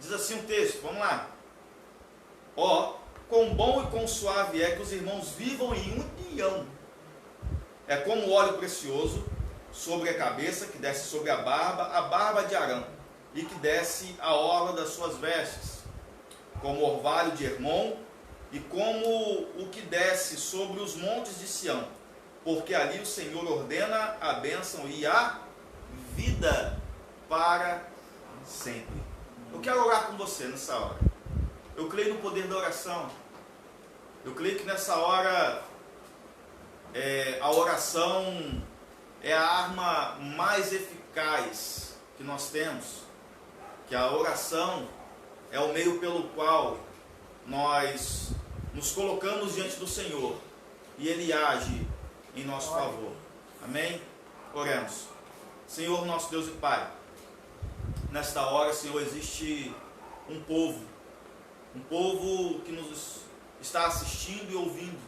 Diz assim o texto, vamos lá. Ó, quão bom e quão suave é que os irmãos vivam em união. É como óleo precioso sobre a cabeça, que desce sobre a barba de Arão, e que desce a orla das suas vestes, como orvalho de Hermon, e como o que desce sobre os montes de Sião, porque ali o Senhor ordena a bênção e a vida para sempre. Eu quero orar com você nessa hora. Eu creio no poder da oração. Eu creio que nessa hora a oração é a arma mais eficaz que nós temos. Que a oração é o meio pelo qual nós nos colocamos diante do Senhor e Ele age em nosso favor. Amém? Oremos. Senhor, nosso Deus e Pai, nesta hora, Senhor, existe um povo que nos está assistindo e ouvindo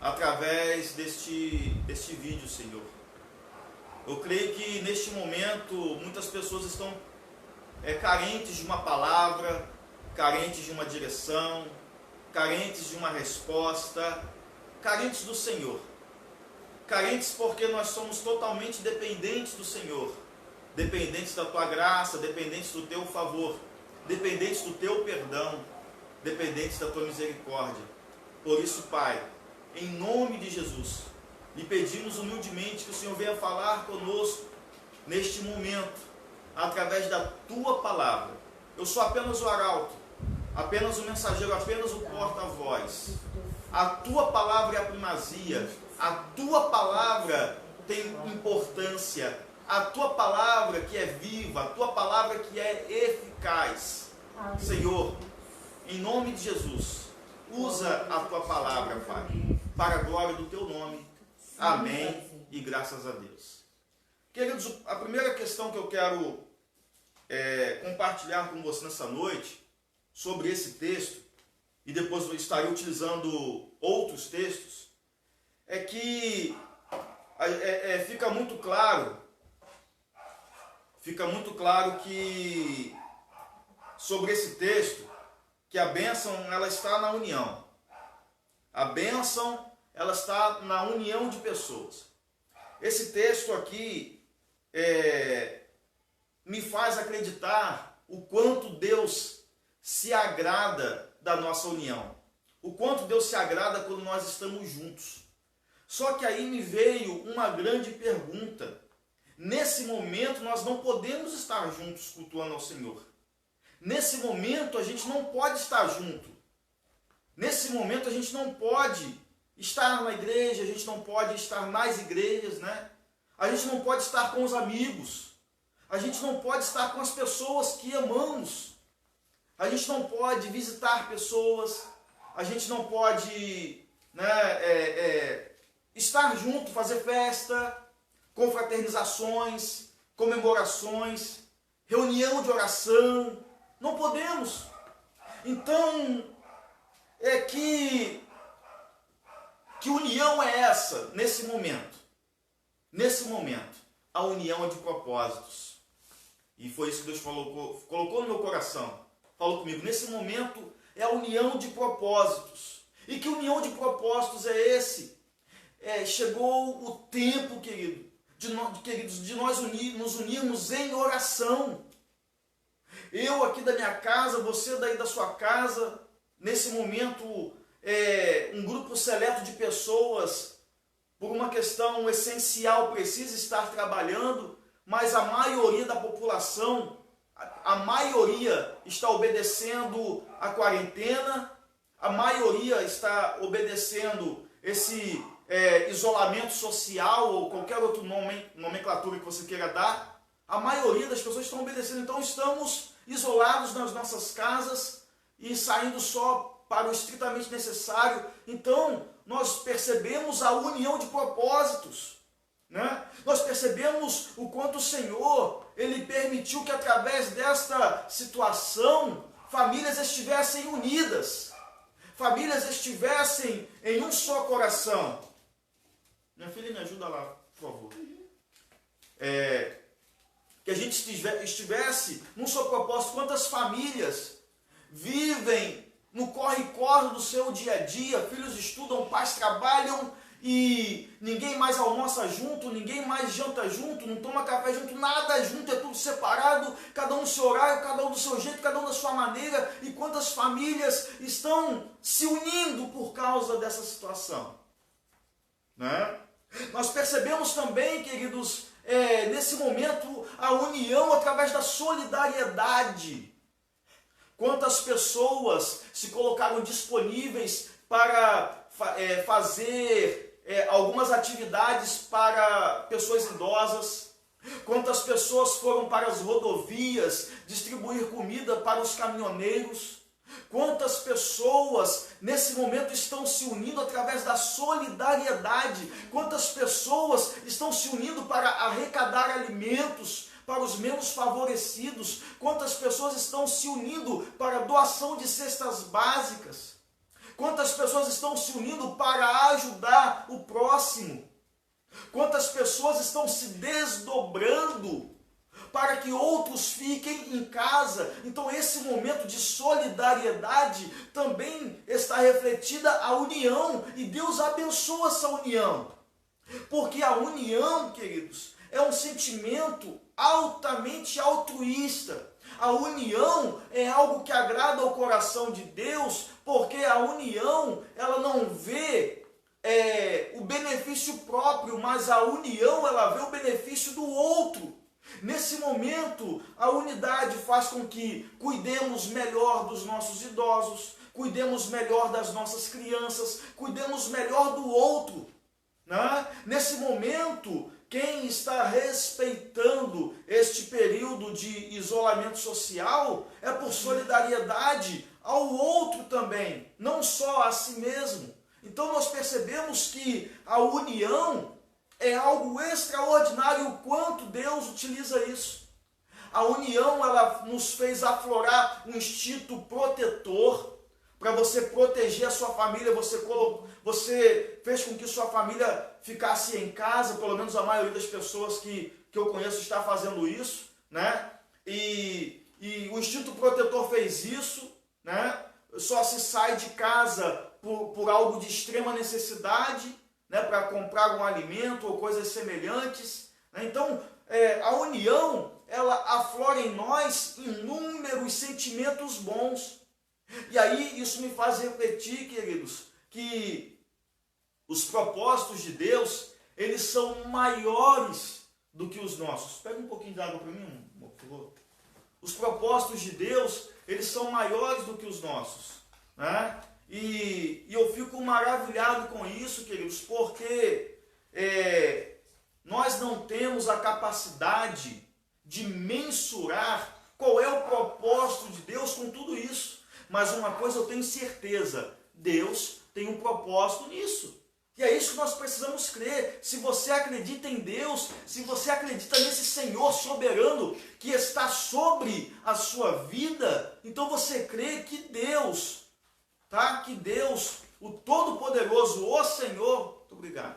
através deste vídeo, Senhor. Eu creio que neste momento muitas pessoas estão carentes de uma palavra, carentes de uma direção, carentes de uma resposta, carentes do Senhor. Carentes porque nós somos totalmente dependentes do Senhor, dependentes da Tua graça, dependentes do Teu favor, dependentes do Teu perdão, dependentes da Tua misericórdia. Por isso, Pai, em nome de Jesus, lhe pedimos humildemente que o Senhor venha falar conosco neste momento, através da Tua palavra. Eu sou apenas o arauto, apenas o mensageiro, apenas o porta-voz. A Tua palavra é a primazia, a Tua palavra tem importância, a Tua palavra que é viva, a Tua palavra que é eficaz. Senhor, em nome de Jesus, usa a Tua palavra, Pai, para a glória do Teu nome. Amém e graças a Deus. Queridos, a primeira questão que eu quero compartilhar com você nessa noite, sobre esse texto, e depois eu estarei utilizando outros textos, é que fica muito claro que sobre esse texto, que a bênção ela está na união. A bênção ela está na união de pessoas. Esse texto aqui me faz acreditar o quanto Deus se agrada da nossa união. O quanto Deus se agrada quando nós estamos juntos. Só que aí me veio uma grande pergunta. Nesse momento nós não podemos estar juntos cultuando ao Senhor. Nesse momento a gente não pode estar junto. Nesse momento a gente não pode estar na igreja, a gente não pode estar nas igrejas, né? A gente não pode estar com os amigos. A gente não pode estar com as pessoas que amamos. A gente não pode visitar pessoas. A gente não pode, estar junto, fazer festa, confraternizações, comemorações, reunião de oração. Não podemos. Então, que união é essa nesse momento? Nesse momento, a união é de propósitos. E foi isso que Deus colocou no meu coração. Falou comigo, nesse momento é a união de propósitos. E que união de propósitos é esse? Chegou o tempo, queridos, de nós nos unirmos em oração. Eu aqui da minha casa, você daí da sua casa, nesse momento, um grupo seleto de pessoas, por uma questão essencial, precisa estar trabalhando, mas a maioria da população, a maioria está obedecendo a quarentena, a maioria está obedecendo esse isolamento social ou qualquer outra nomenclatura que você queira dar. A maioria das pessoas estão obedecendo, então estamos isolados nas nossas casas e saindo só para o estritamente necessário. Então nós percebemos a união de propósitos, né? Nós percebemos o quanto o Senhor, Ele permitiu que através desta situação, famílias estivessem unidas, famílias estivessem em um só coração. Minha filha, me ajuda lá, por favor. que a gente estivesse num só propósito. Quantas famílias vivem no corre-corre do seu dia a dia, filhos estudam, pais trabalham e ninguém mais almoça junto, ninguém mais janta junto, não toma café junto, nada junto, é tudo separado, cada um no seu horário, cada um do seu jeito, cada um da sua maneira. E quantas famílias estão se unindo por causa dessa situação, né? Nós percebemos também, queridos, nesse momento, a união através da solidariedade. Quantas pessoas se colocaram disponíveis para fazer algumas atividades para pessoas idosas. Quantas pessoas foram para as rodovias distribuir comida para os caminhoneiros. Quantas pessoas nesse momento estão se unindo através da solidariedade. Quantas pessoas estão se unindo para arrecadar alimentos para os menos favorecidos. Quantas pessoas estão se unindo para a doação de cestas básicas. Quantas pessoas estão se unindo para ajudar o próximo. Quantas pessoas estão se desdobrando para que outros fiquem em casa. Então esse momento de solidariedade também está refletida a união. E Deus abençoa essa união. Porque a união, queridos, é um sentimento altamente altruísta. A união é algo que agrada ao coração de Deus, porque a união, ela não vê o benefício próprio, mas a união, ela vê o benefício do outro. Nesse momento, a unidade faz com que cuidemos melhor dos nossos idosos, cuidemos melhor das nossas crianças, cuidemos melhor do outro, né? Nesse momento, quem está respeitando este período de isolamento social é por solidariedade ao outro também, não só a si mesmo. Então nós percebemos que a união é algo extraordinário, o quanto Deus utiliza isso. A união, ela nos fez aflorar um instinto protetor, para você proteger a sua família. Você fez com que sua família ficasse em casa, pelo menos a maioria das pessoas que eu conheço está fazendo isso, né? E o instinto protetor fez isso, né? Só se sai de casa por algo de extrema necessidade, né? Para comprar um alimento ou coisas semelhantes, né? Então, a união, ela aflora em nós inúmeros sentimentos bons. E aí isso me faz refletir, queridos, que os propósitos de Deus, eles são maiores do que os nossos. Pega um pouquinho de água para mim, por favor. Os propósitos de Deus, eles são maiores do que os nossos, né? E eu fico maravilhado com isso, queridos, porque nós não temos a capacidade de mensurar qual é o propósito de Deus com tudo isso. Mas uma coisa eu tenho certeza, Deus tem um propósito nisso. E é isso que nós precisamos crer. Se você acredita em Deus, se você acredita nesse Senhor soberano que está sobre a sua vida, então você crê que Deus, que Deus, o Todo-Poderoso, o Senhor, muito obrigado,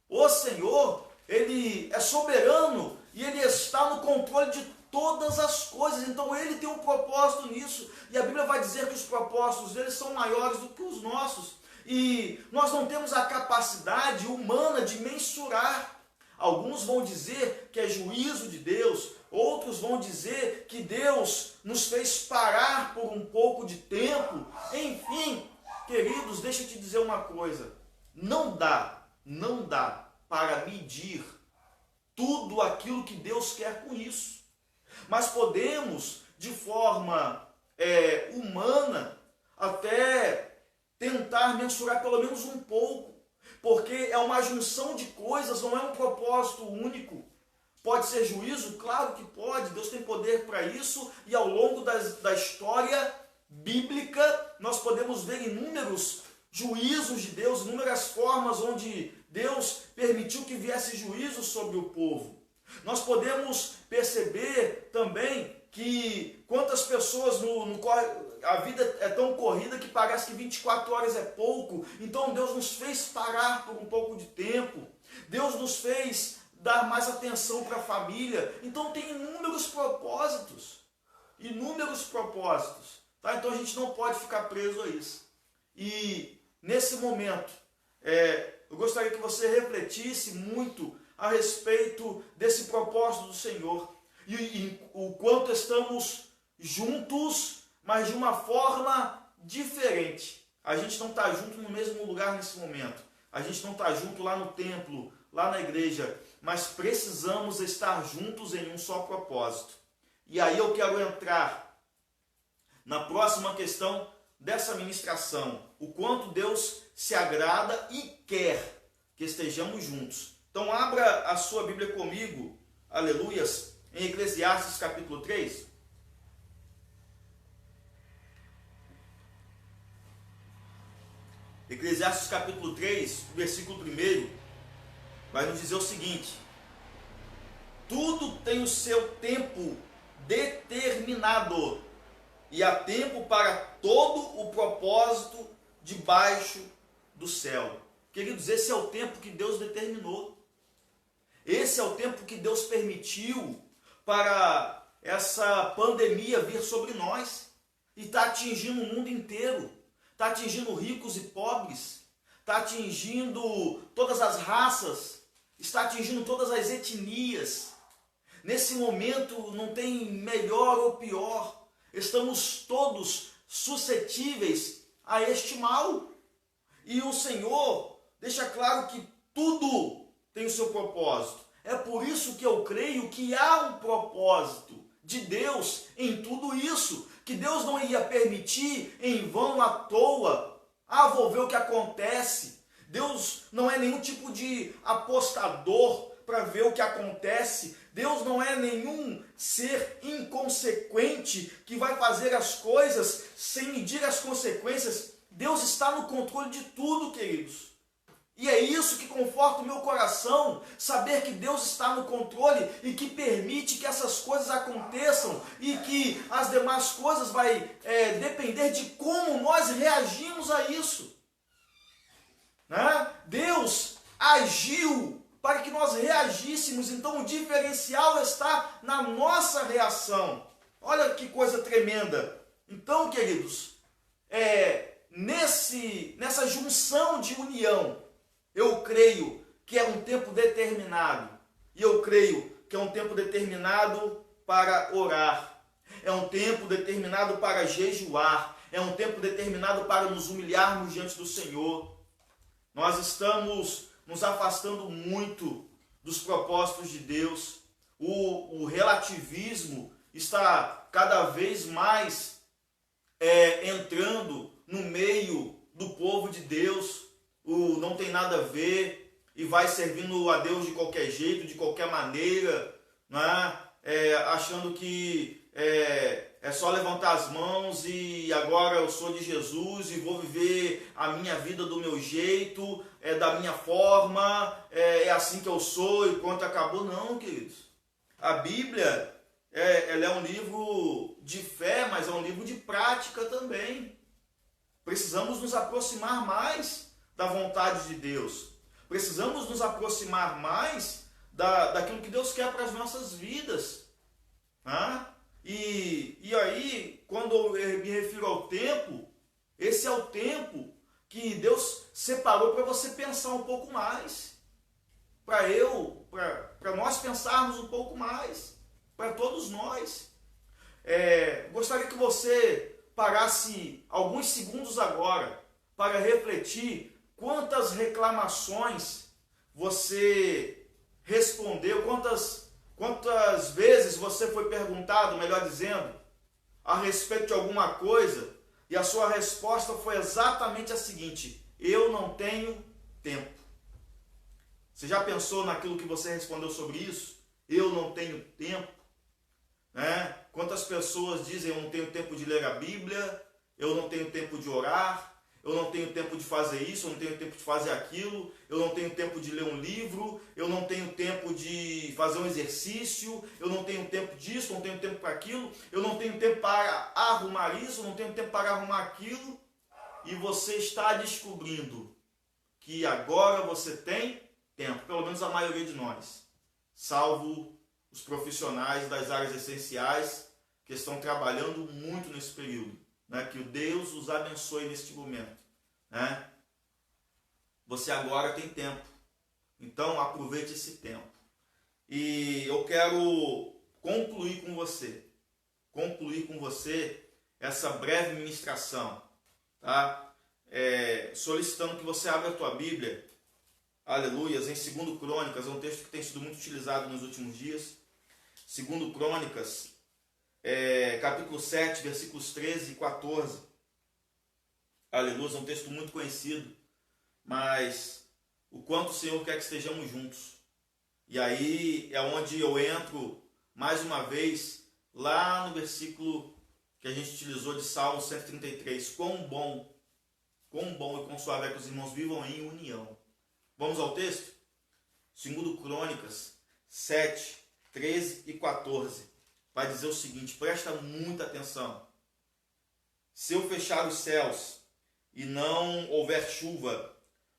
o Senhor, Ele é soberano e Ele está no controle de todas as coisas. Então Ele tem um propósito nisso. E a Bíblia vai dizer que os propósitos dele são maiores do que os nossos. E nós não temos a capacidade humana de mensurar. Alguns vão dizer que é juízo de Deus, outros vão dizer que Deus nos fez parar por um pouco de tempo. Enfim, queridos, deixa eu te dizer uma coisa. Não dá para medir tudo aquilo que Deus quer com isso. Mas podemos, de forma humana, até tentar mensurar pelo menos um pouco, porque é uma junção de coisas, não é um propósito único. Pode ser juízo? Claro que pode, Deus tem poder para isso, e ao longo da história bíblica, nós podemos ver inúmeros juízos de Deus, inúmeras formas onde Deus permitiu que viesse juízo sobre o povo. Nós podemos perceber também que quantas pessoas a vida é tão corrida que parece que 24 horas é pouco. Então Deus nos fez parar por um pouco de tempo. Deus nos fez dar mais atenção para a família. Então tem inúmeros propósitos. Inúmeros propósitos. Tá? Então a gente não pode ficar preso a isso. E nesse momento, eu gostaria que você refletisse muito a respeito desse propósito do Senhor. E o quanto estamos juntos, mas de uma forma diferente. A gente não está junto no mesmo lugar nesse momento. A gente não está junto lá no templo, lá na igreja. Mas precisamos estar juntos em um só propósito. E aí eu quero entrar na próxima questão dessa ministração. O quanto Deus se agrada e quer que estejamos juntos. Então abra a sua Bíblia comigo, aleluias, em Eclesiastes capítulo 3. Eclesiastes capítulo 3, versículo 1, vai nos dizer o seguinte: tudo tem o seu tempo determinado, e há tempo para todo o propósito debaixo do céu. Queridos, esse é o tempo que Deus determinou. Esse é o tempo que Deus permitiu para essa pandemia vir sobre nós. E está atingindo o mundo inteiro. Está atingindo ricos e pobres. Está atingindo todas as raças. Está atingindo todas as etnias. Nesse momento não tem melhor ou pior. Estamos todos suscetíveis a este mal. E o Senhor deixa claro que tudo tem o seu propósito. É por isso que eu creio que há um propósito de Deus em tudo isso. Que Deus não ia permitir em vão, à toa. Vou ver o que acontece. Deus não é nenhum tipo de apostador para ver o que acontece. Deus não é nenhum ser inconsequente que vai fazer as coisas sem medir as consequências. Deus está no controle de tudo, queridos. E é isso que conforta o meu coração, saber que Deus está no controle e que permite que essas coisas aconteçam e que as demais coisas vai depender de como nós reagimos a isso. Né? Deus agiu para que nós reagíssemos, então o diferencial está na nossa reação. Olha que coisa tremenda. Então, queridos, nessa junção de união, eu creio que é um tempo determinado. E eu creio que é um tempo determinado para orar. É um tempo determinado para jejuar. É um tempo determinado para nos humilharmos diante do Senhor. Nós estamos nos afastando muito dos propósitos de Deus. O relativismo está cada vez mais entrando no meio do povo de Deus. Não tem nada a ver e vai servindo a Deus de qualquer jeito, de qualquer maneira, né? Achando que é só levantar as mãos e agora eu sou de Jesus e vou viver a minha vida do meu jeito, da minha forma, é assim que eu sou e pronto, acabou. Não, queridos. A Bíblia, ela é um livro de fé, mas é um livro de prática também. Precisamos nos aproximar mais da vontade de Deus. Precisamos nos aproximar mais daquilo que Deus quer para as nossas vidas. Né? E aí, quando eu me refiro ao tempo, esse é o tempo que Deus separou para você pensar um pouco mais. Para nós pensarmos um pouco mais. Para todos nós. Gostaria que você parasse alguns segundos agora para refletir quantas reclamações você respondeu, quantas vezes você foi perguntado, melhor dizendo, a respeito de alguma coisa, e a sua resposta foi exatamente a seguinte: eu não tenho tempo. Você já pensou naquilo que você respondeu sobre isso? Eu não tenho tempo. Né? Quantas pessoas dizem: eu não tenho tempo de ler a Bíblia, eu não tenho tempo de orar, eu não tenho tempo de fazer isso, eu não tenho tempo de fazer aquilo, eu não tenho tempo de ler um livro, eu não tenho tempo de fazer um exercício, eu não tenho tempo disso, eu não tenho tempo para aquilo, eu não tenho tempo para arrumar isso, eu não tenho tempo para arrumar aquilo. E você está descobrindo que agora você tem tempo, pelo menos a maioria de nós. salvo os profissionais das áreas essenciais que estão trabalhando muito nesse período. Né? Que o Deus os abençoe neste momento. Né? Você agora tem tempo. Então aproveite esse tempo. E eu quero concluir com você essa breve ministração, tá? Solicitando que você abra a tua Bíblia, aleluias, em 2 Crônicas, é um texto que tem sido muito utilizado nos últimos dias. 2 Crônicas, capítulo 7, versículos 13 e 14. Aleluia, é um texto muito conhecido, mas o quanto o Senhor quer que estejamos juntos. E aí é onde eu entro mais uma vez lá no versículo que a gente utilizou de Salmo 133. Quão bom e quão suave é que os irmãos vivam em união. Vamos ao texto? 2 Crônicas 7, 13 e 14. Vai dizer o seguinte, presta muita atenção. Se eu fechar os céus e não houver chuva,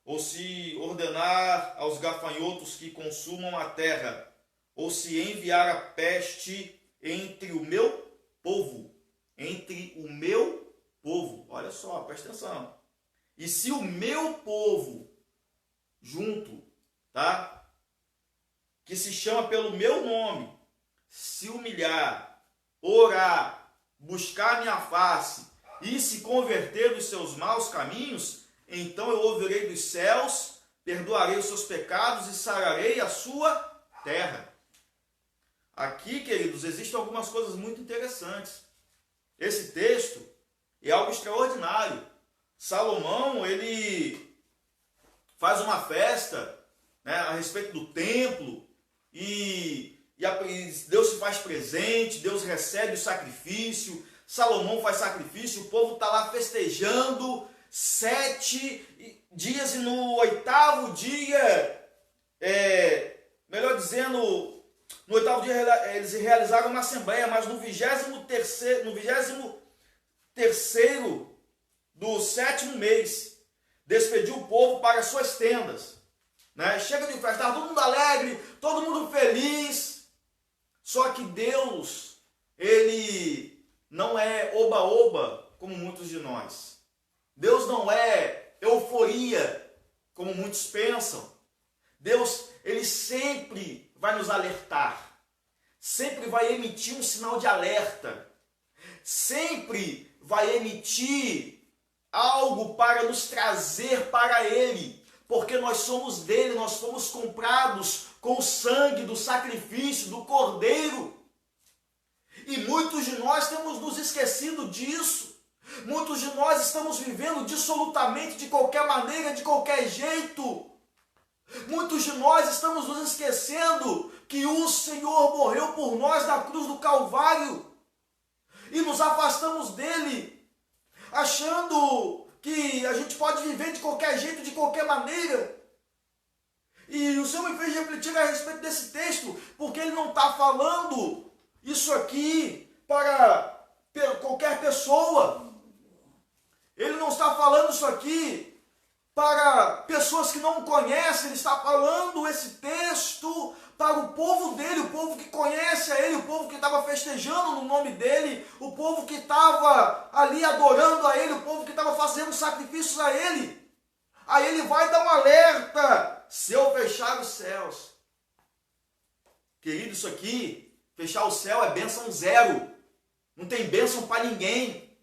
ou se ordenar aos gafanhotos que consumam a terra, ou se enviar a peste entre o meu povo, olha só, presta atenção, e se o meu povo junto, tá? Que se chama pelo meu nome, se humilhar, orar, buscar minha face e se converter dos seus maus caminhos, então eu ouvirei dos céus, perdoarei os seus pecados e sararei a sua terra. Aqui, queridos, existem algumas coisas muito interessantes. Esse texto é algo extraordinário. Salomão, ele faz uma festa, né, a respeito do templo e Deus se faz presente, Deus recebe o sacrifício, Salomão faz sacrifício, o povo está lá festejando 7 dias e no 8º dia, melhor dizendo, no 8º dia eles realizaram uma assembleia, mas no 23º do 7º mês, despediu o povo para as suas tendas. Né? Chega de festa, estava todo mundo alegre, todo mundo feliz. Só que Deus, ele não é oba-oba como muitos de nós. Deus não é euforia como muitos pensam. Deus, ele sempre vai nos alertar. Sempre vai emitir um sinal de alerta. Sempre vai emitir algo para nos trazer para Ele. Porque nós somos dele, nós fomos comprados com o sangue do sacrifício do Cordeiro. E muitos de nós temos nos esquecido disso. Muitos de nós estamos vivendo dissolutamente, de qualquer maneira, de qualquer jeito. Muitos de nós estamos nos esquecendo que o Senhor morreu por nós na cruz do Calvário. E nos afastamos dele, achando que a gente pode viver de qualquer jeito, de qualquer maneira. E o Senhor me fez refletir a respeito desse texto, porque ele não está falando isso aqui para qualquer pessoa. Ele não está falando isso aqui para pessoas que não conhecem. Ele está falando esse texto para o povo dele, o povo que conhece a ele, o povo que estava festejando no nome dele, o povo que estava ali adorando a ele, o povo que estava fazendo sacrifícios a ele. Aí ele vai dar um alerta: se eu fechar os céus. Querido, isso aqui, fechar o céu é bênção zero. Não tem bênção para ninguém.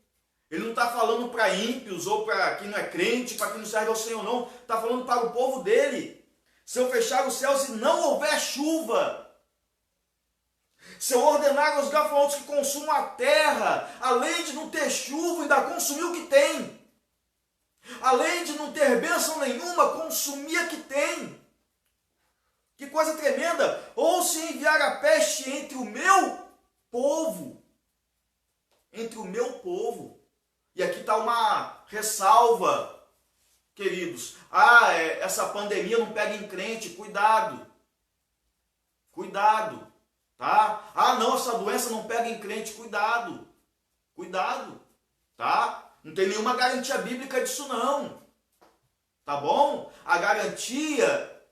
Ele não está falando para ímpios ou para quem não é crente, para quem não serve ao Senhor, não. Está falando para o povo dele. Se eu fechar os céus e não houver chuva, se eu ordenar aos gafanhotos que consumam a terra, além de não ter chuva, ainda consumir o que tem. Além de não ter bênção nenhuma, consumir a que tem. Que coisa tremenda! Ou se enviar a peste entre o meu povo. Entre o meu povo. E aqui está uma ressalva, queridos. Essa pandemia não pega em crente, cuidado. Cuidado, tá? Não, essa doença não pega em crente, cuidado. Cuidado, tá? Não tem nenhuma garantia bíblica disso não. Tá bom? A garantia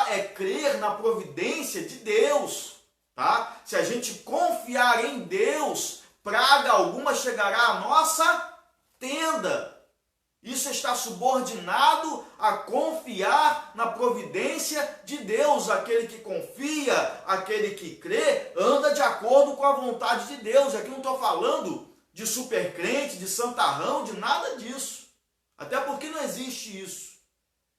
é crer na providência de Deus, tá? Se a gente confiar em Deus, praga alguma chegará à nossa tenda. Isso está subordinado a confiar na providência de Deus. Aquele que confia, aquele que crê, anda de acordo com a vontade de Deus. Aqui não estou falando de supercrente, de santarrão, de nada disso. Até porque não existe isso.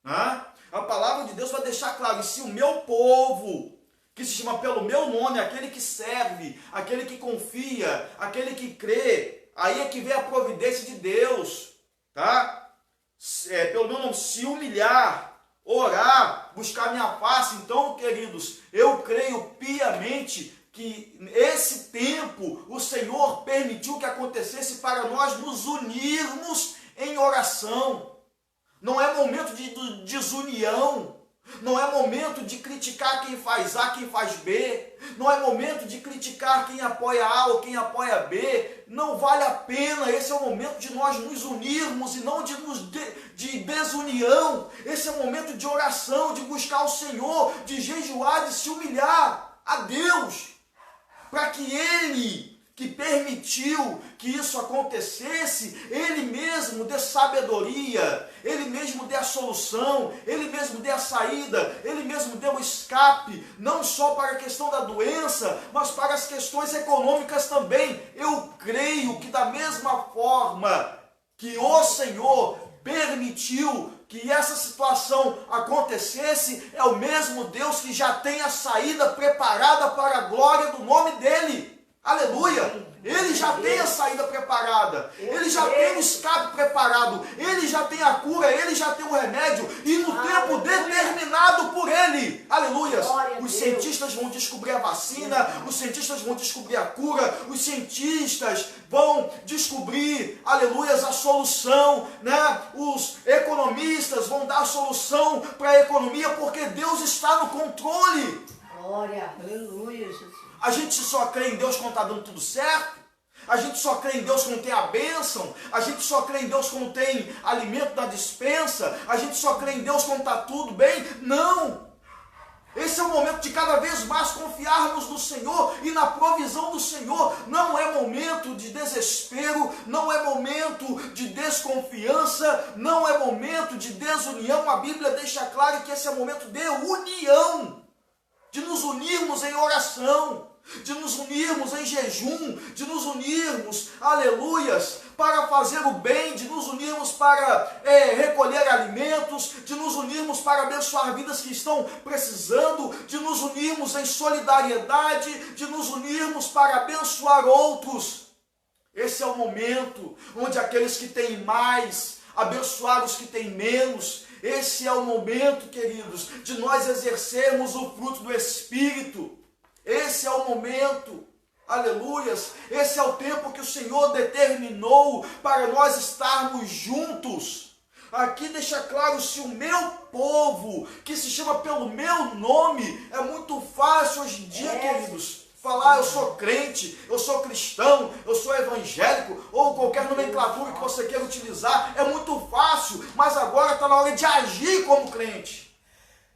Né? A palavra de Deus vai deixar claro, e se o meu povo, que se chama pelo meu nome, aquele que serve, aquele que confia, aquele que crê, aí é que vem a providência de Deus, tá? Pelo meu nome, se humilhar, orar, buscar minha face. Então, queridos, eu creio piamente que esse tempo o Senhor permitiu que acontecesse para nós nos unirmos em oração. Não é momento de desunião. Não é momento de criticar quem faz A, quem faz B. Não é momento de criticar quem apoia A ou quem apoia B. Não vale a pena. Esse é o momento de nós nos unirmos e não de desunião. Esse é o momento de oração, de buscar o Senhor, de jejuar, de se humilhar a Deus, para que Ele, que permitiu que isso acontecesse, Ele mesmo dê sabedoria, Ele mesmo dê a solução, Ele mesmo dê a saída, Ele mesmo dê o escape, não só para a questão da doença, mas para as questões econômicas também. Eu creio que da mesma forma que o Senhor permitiu que essa situação acontecesse, é o mesmo Deus que já tem a saída preparada para a glória do nome dEle. Aleluia! Ele já tem a saída preparada, Ele já tem o escape preparado, Ele já tem a cura, Ele já tem o remédio, e no tempo determinado por Ele. Aleluia! Os cientistas vão descobrir a vacina, os cientistas vão descobrir a cura, os cientistas vão descobrir, aleluia, a solução, né? Os economistas vão dar a solução para a economia, porque Deus está no controle. Glória, aleluia, Jesus. A gente só crê em Deus quando está dando tudo certo. A gente só crê em Deus quando tem a bênção. A gente só crê em Deus quando tem alimento na despensa. A gente só crê em Deus quando está tudo bem. Não! Esse é o momento de cada vez mais confiarmos no Senhor e na provisão do Senhor. Não é momento de desespero, não é momento de desconfiança, não é momento de desunião. A Bíblia deixa claro que esse é momento de união, de nos unirmos em oração, de nos unirmos em jejum, de nos unirmos, aleluias, para fazer o bem, de nos unirmos para recolher alimentos, de nos unirmos para abençoar vidas que estão precisando, de nos unirmos em solidariedade, de nos unirmos para abençoar outros. Esse é o momento onde aqueles que têm mais abençoar os que têm menos. Esse é o momento, queridos, de nós exercermos o fruto do Espírito. Esse é o momento, aleluias, esse é o tempo que o Senhor determinou para nós estarmos juntos. Aqui deixa claro, se o meu povo, que se chama pelo meu nome, é muito fácil hoje em dia, queridos, falar eu sou crente, eu sou cristão, eu sou evangélico, ou qualquer nomenclatura que você queira utilizar, é muito fácil, mas agora está na hora de agir como crente.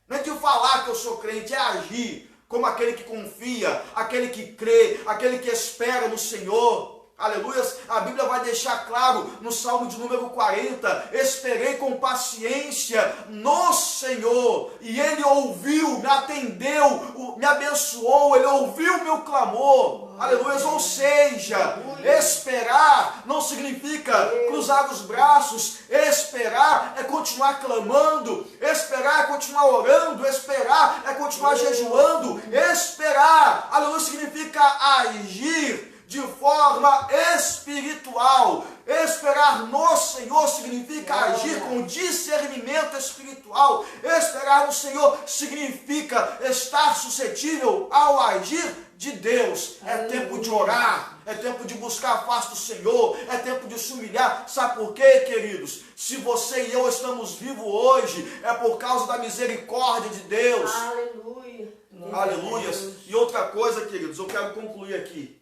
Não é de falar que eu sou crente, é agir como aquele que confia, aquele que crê, aquele que espera no Senhor. Aleluia! A Bíblia vai deixar claro no Salmo de número 40, esperei com paciência no Senhor, e Ele ouviu, me atendeu, me abençoou, Ele ouviu o meu clamor. Aleluia! Ou seja, esperar não significa cruzar os braços, esperar é continuar clamando, esperar é continuar orando, esperar é continuar jejuando, esperar, aleluia, significa agir de forma espiritual. Esperar no Senhor significa agir com discernimento espiritual. Esperar no Senhor significa estar suscetível ao agir de Deus. É tempo de orar, é tempo de buscar a face do Senhor, é tempo de se humilhar. Sabe por quê, queridos? Se você e eu estamos vivos hoje, é por causa da misericórdia de Deus. Aleluia. Aleluia. E outra coisa, queridos, eu quero concluir aqui.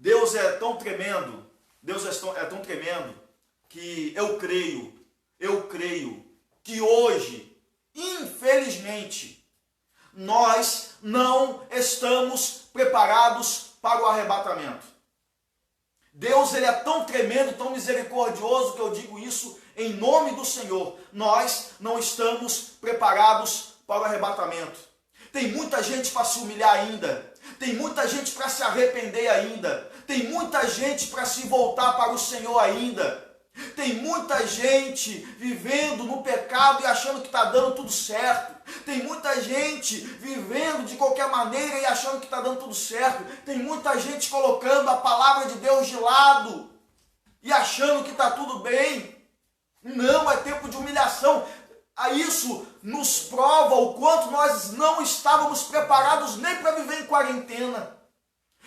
Deus é tão tremendo, Deus é tão tremendo, que eu creio que hoje, infelizmente, nós não estamos preparados para o arrebatamento. Deus, ele é tão tremendo, tão misericordioso, que eu digo isso em nome do Senhor. Nós não estamos preparados para o arrebatamento. Tem muita gente para se humilhar ainda. Tem muita gente para se arrepender ainda. Tem muita gente para se voltar para o Senhor ainda. Tem muita gente vivendo no pecado e achando que está dando tudo certo. Tem muita gente vivendo de qualquer maneira e achando que está dando tudo certo. Tem muita gente colocando a palavra de Deus de lado e achando que está tudo bem. Não, é tempo de humilhação. Isso nos prova o quanto nós não estávamos preparados nem para viver em quarentena.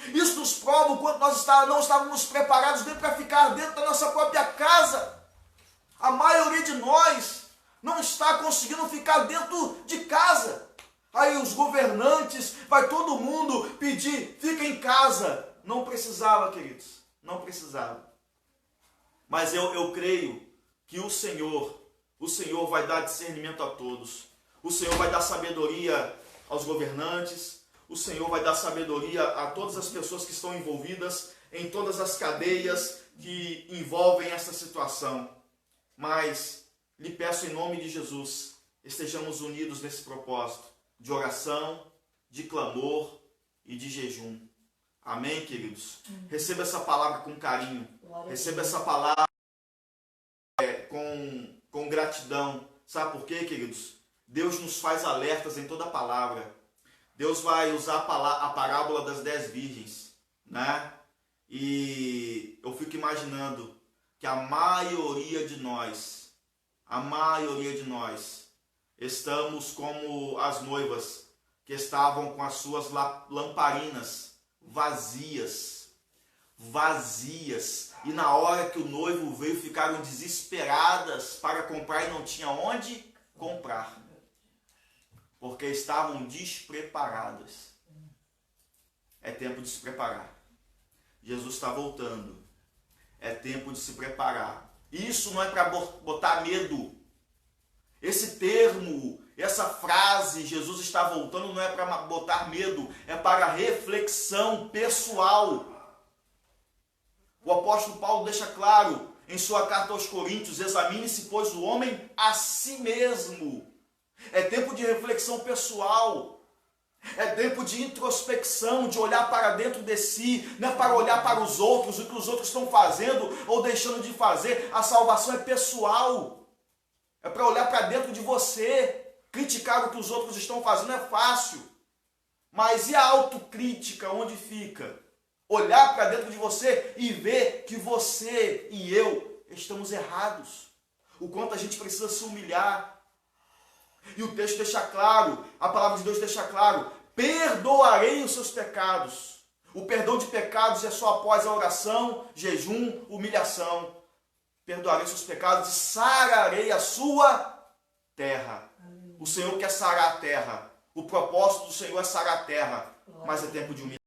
Isso nos prova o quanto nós não estávamos preparados nem para ficar dentro da nossa própria casa. A maioria de nós não está conseguindo ficar dentro de casa. Aí os governantes, vai todo mundo pedir, fica em casa. Não precisava, queridos, não precisava. Mas eu creio que o Senhor vai dar discernimento a todos. O Senhor vai dar sabedoria aos governantes. O Senhor vai dar sabedoria a todas as pessoas que estão envolvidas em todas as cadeias que envolvem essa situação. Mas lhe peço em nome de Jesus, estejamos unidos nesse propósito de oração, de clamor e de jejum. Amém, queridos? Receba essa palavra com carinho. Receba essa palavra com gratidão. Sabe por quê, queridos? Deus nos faz alertas em toda a palavra. Deus vai usar a parábola das 10 virgens, né? E eu fico imaginando que a maioria de nós, estamos como as noivas que estavam com as suas lamparinas vazias. E na hora que o noivo veio, ficaram desesperadas para comprar e não tinha onde comprar. Porque estavam despreparadas. É tempo de se preparar. Jesus está voltando. É tempo de se preparar. Isso não é para botar medo. Esse termo, essa frase, Jesus está voltando, não é para botar medo. É para reflexão pessoal. O apóstolo Paulo deixa claro em sua carta aos Coríntios: examine-se, pois, o homem a si mesmo. É tempo de reflexão pessoal. É tempo de introspecção, de olhar para dentro de si, não é para olhar para os outros, o que os outros estão fazendo ou deixando de fazer. A salvação é pessoal. É para olhar para dentro de você. Criticar o que os outros estão fazendo é fácil. Mas e a autocrítica, onde fica? Olhar para dentro de você e ver que você e eu estamos errados. O quanto a gente precisa se humilhar. E o texto deixa claro, a palavra de Deus deixa claro: perdoarei os seus pecados. O perdão de pecados é só após a oração, jejum, humilhação. Perdoarei os seus pecados e sararei a sua terra. O Senhor quer sarar a terra. O propósito do Senhor é sarar a terra. Mas é tempo de humilhação.